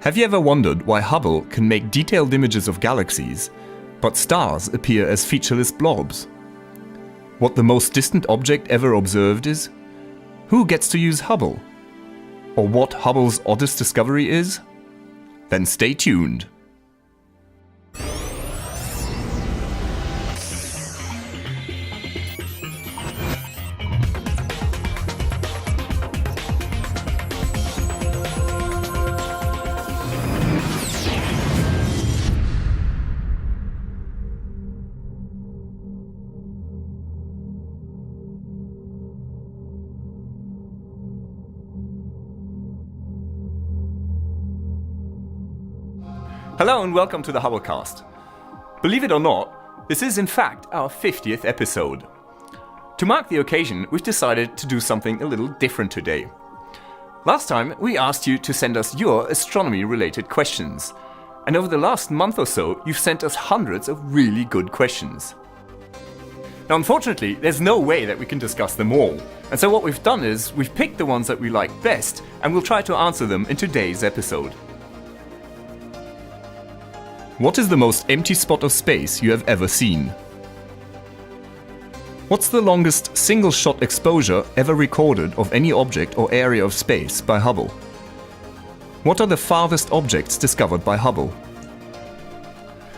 Have you ever wondered why Hubble can make detailed images of galaxies, but stars appear as featureless blobs? What the most distant object ever observed is? Who gets to use Hubble? Or what Hubble's oddest discovery is? Then stay tuned. Hello and welcome to the Hubblecast. Believe it or not, this is in fact our 50th episode. To mark the occasion, we've decided to do something a little different today. Last time we asked you to send us your astronomy-related questions, and over the last month or so you've sent us hundreds of really good questions. Now unfortunately, there's no way that we can discuss them all, and so what we've done is we've picked the ones that we like best and we'll try to answer them in today's episode. What is the most empty spot of space you have ever seen? What's the longest single-shot exposure ever recorded of any object or area of space by Hubble? What are the farthest objects discovered by Hubble?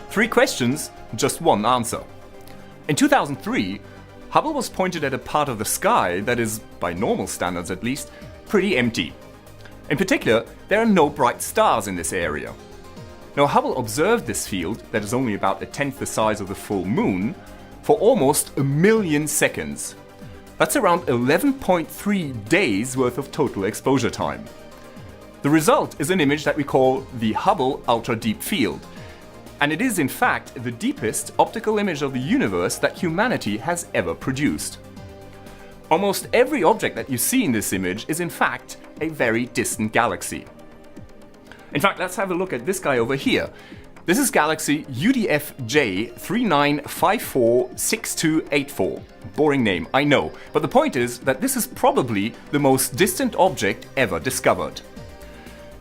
3 questions, just one answer. In 2003, Hubble was pointed at a part of the sky that is, by normal standards at least, pretty empty. In particular, there are no bright stars in this area. Now, Hubble observed this field, that is only about 1/10 the size of the full moon, for almost 1,000,000 seconds. That's around 11.3 days worth of total exposure time. The result is an image that we call the Hubble Ultra Deep Field, and it is in fact the deepest optical image of the universe that humanity has ever produced. Almost every object that you see in this image is in fact a very distant galaxy. In fact, let's have a look at this guy over here. This is galaxy UDF-J 39546284. Boring name, I know, but the point is that this is probably the most distant object ever discovered.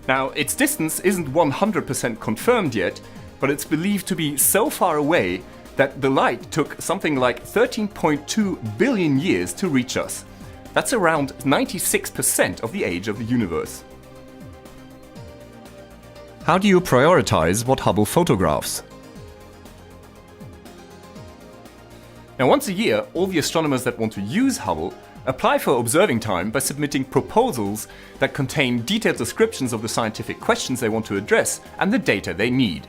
Now, its distance isn't 100% confirmed yet, but it's believed to be so far away that the light took something like 13.2 billion years to reach us. That's around 96% of the age of the universe. How do you prioritize what Hubble photographs? Now, once a year, all the astronomers that want to use Hubble apply for observing time by submitting proposals that contain detailed descriptions of the scientific questions they want to address and the data they need.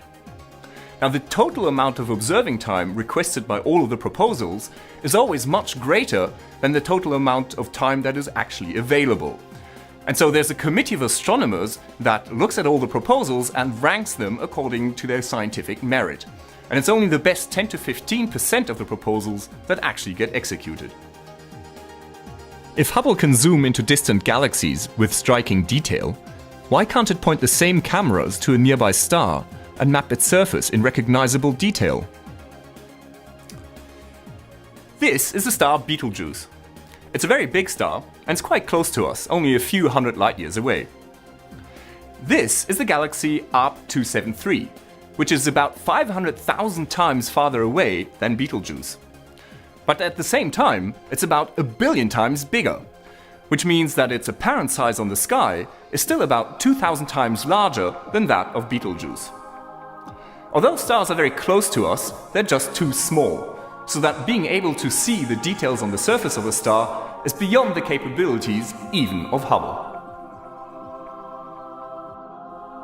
Now, the total amount of observing time requested by all of the proposals is always much greater than the total amount of time that is actually available. And so there's a committee of astronomers that looks at all the proposals and ranks them according to their scientific merit. And it's only the best 10 to 15% of the proposals that actually get executed. If Hubble can zoom into distant galaxies with striking detail, why can't it point the same cameras to a nearby star and map its surface in recognizable detail? This is the star Betelgeuse. It's a very big star, and it's quite close to us, only a few hundred light years away. This is the galaxy ARP 273, which is about 500,000 times farther away than Betelgeuse. But at the same time, it's about 1 billion times bigger, which means that its apparent size on the sky is still about 2,000 times larger than that of Betelgeuse. Although stars are very close to us, they're just too small, so that being able to see the details on the surface of a star is beyond the capabilities even of Hubble.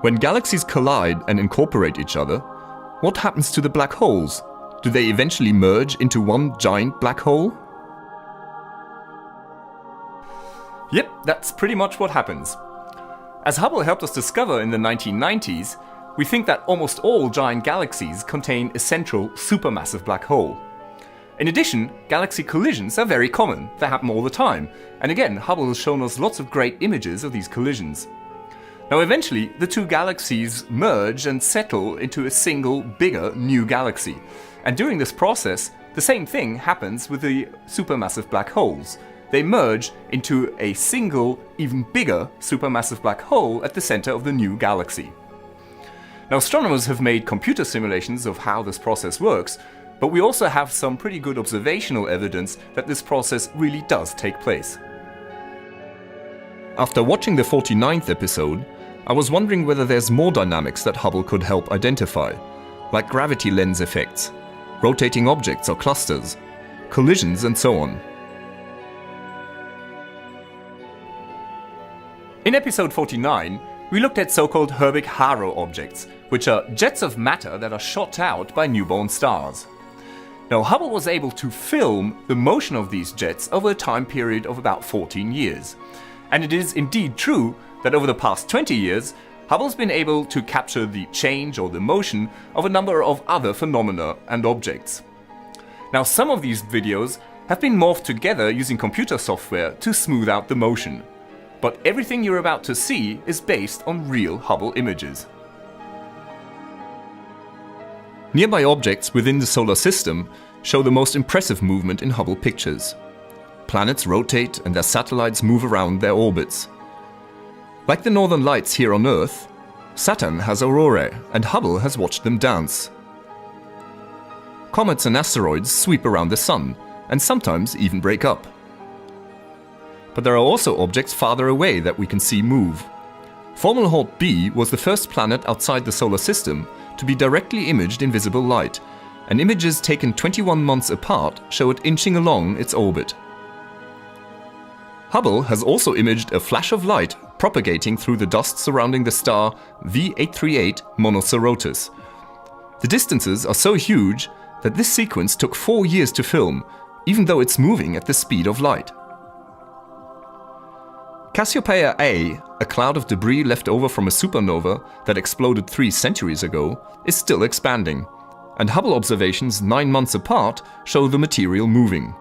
When galaxies collide and incorporate each other, what happens to the black holes? Do they eventually merge into one giant black hole? Yep, that's pretty much what happens. As Hubble helped us discover in the 1990s, we think that almost all giant galaxies contain a central supermassive black hole. In addition, galaxy collisions are very common. They happen all the time. And again, Hubble has shown us lots of great images of these collisions. Now eventually, the two galaxies merge and settle into a single, bigger, new galaxy. And during this process, the same thing happens with the supermassive black holes. They merge into a single, even bigger supermassive black hole at the center of the new galaxy. Now, astronomers have made computer simulations of how this process works, but we also have some pretty good observational evidence that this process really does take place. After watching the 49th episode, I was wondering whether there's more dynamics that Hubble could help identify, like gravity lens effects, rotating objects or clusters, collisions and so on. In episode 49, we looked at so-called Herbig-Haro objects, which are jets of matter that are shot out by newborn stars. Now, Hubble was able to film the motion of these jets over a time period of about 14 years. And it is indeed true that over the past 20 years, Hubble's been able to capture the change or the motion of a number of other phenomena and objects. Now, some of these videos have been morphed together using computer software to smooth out the motion. But everything you're about to see is based on real Hubble images. Nearby objects within the solar system show the most impressive movement in Hubble pictures. Planets rotate and their satellites move around their orbits. Like the northern lights here on Earth, Saturn has aurorae and Hubble has watched them dance. Comets and asteroids sweep around the Sun and sometimes even break up. But there are also objects farther away that we can see move. Fomalhaut b was the first planet outside the solar system to be directly imaged in visible light, and images taken 21 months apart show it inching along its orbit. Hubble has also imaged a flash of light propagating through the dust surrounding the star V838 Monocerotis. The distances are so huge that this sequence took 4 years to film, even though it's moving at the speed of light. Cassiopeia A, a cloud of debris left over from a supernova that exploded 3 centuries ago, is still expanding, and Hubble observations 9 months apart show the material moving.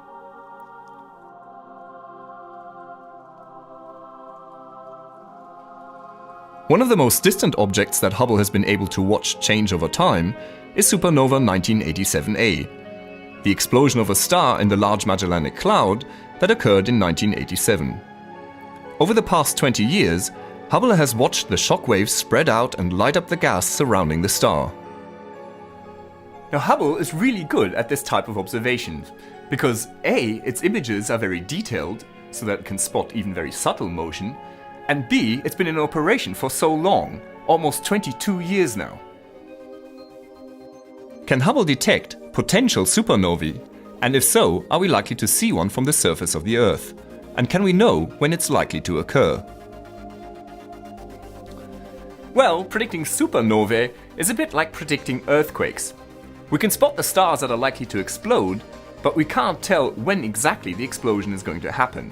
One of the most distant objects that Hubble has been able to watch change over time is supernova 1987A, the explosion of a star in the Large Magellanic Cloud that occurred in 1987. Over the past 20 years, Hubble has watched the shock waves spread out and light up the gas surrounding the star. Now, Hubble is really good at this type of observation because A, its images are very detailed so that it can spot even very subtle motion, and B, it's been in operation for so long, almost 22 years now. Can Hubble detect potential supernovae? And if so, are we likely to see one from the surface of the Earth? And can we know when it's likely to occur? Well, predicting supernovae is a bit like predicting earthquakes. We can spot the stars that are likely to explode, but we can't tell when exactly the explosion is going to happen.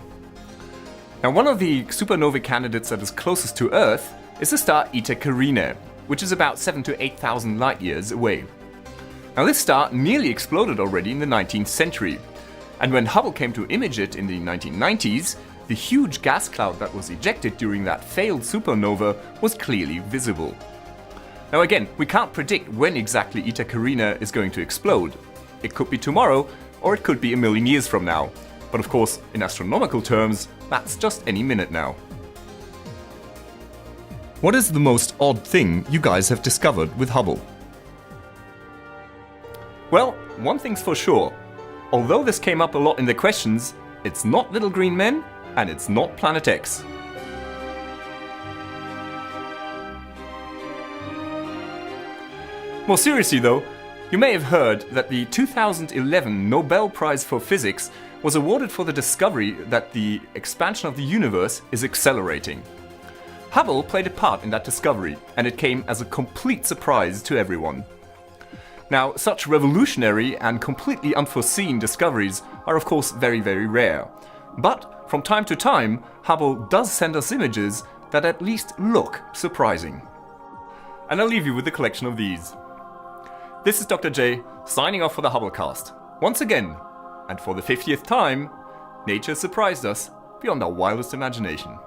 Now, one of the supernovae candidates that is closest to Earth is the star Eta Carinae, which is about 7,000 to 8,000 light years away. Now, this star nearly exploded already in the 19th century. And when Hubble came to image it in the 1990s, the huge gas cloud that was ejected during that failed supernova was clearly visible. Now again, we can't predict when exactly Eta Carinae is going to explode. It could be tomorrow, or it could be a million years from now. But of course, in astronomical terms, that's just any minute now. What is the most odd thing you guys have discovered with Hubble? Well, one thing's for sure. Although this came up a lot in the questions, it's not Little Green Men and it's not Planet X. More seriously though, you may have heard that the 2011 Nobel Prize for Physics was awarded for the discovery that the expansion of the universe is accelerating. Hubble played a part in that discovery, and it came as a complete surprise to everyone. Now, such revolutionary and completely unforeseen discoveries are of course very, very rare. But from time to time, Hubble does send us images that at least look surprising. And I'll leave you with a collection of these. This is Dr. J, signing off for the Hubblecast. Once again, and for the 50th time, nature surprised us beyond our wildest imagination.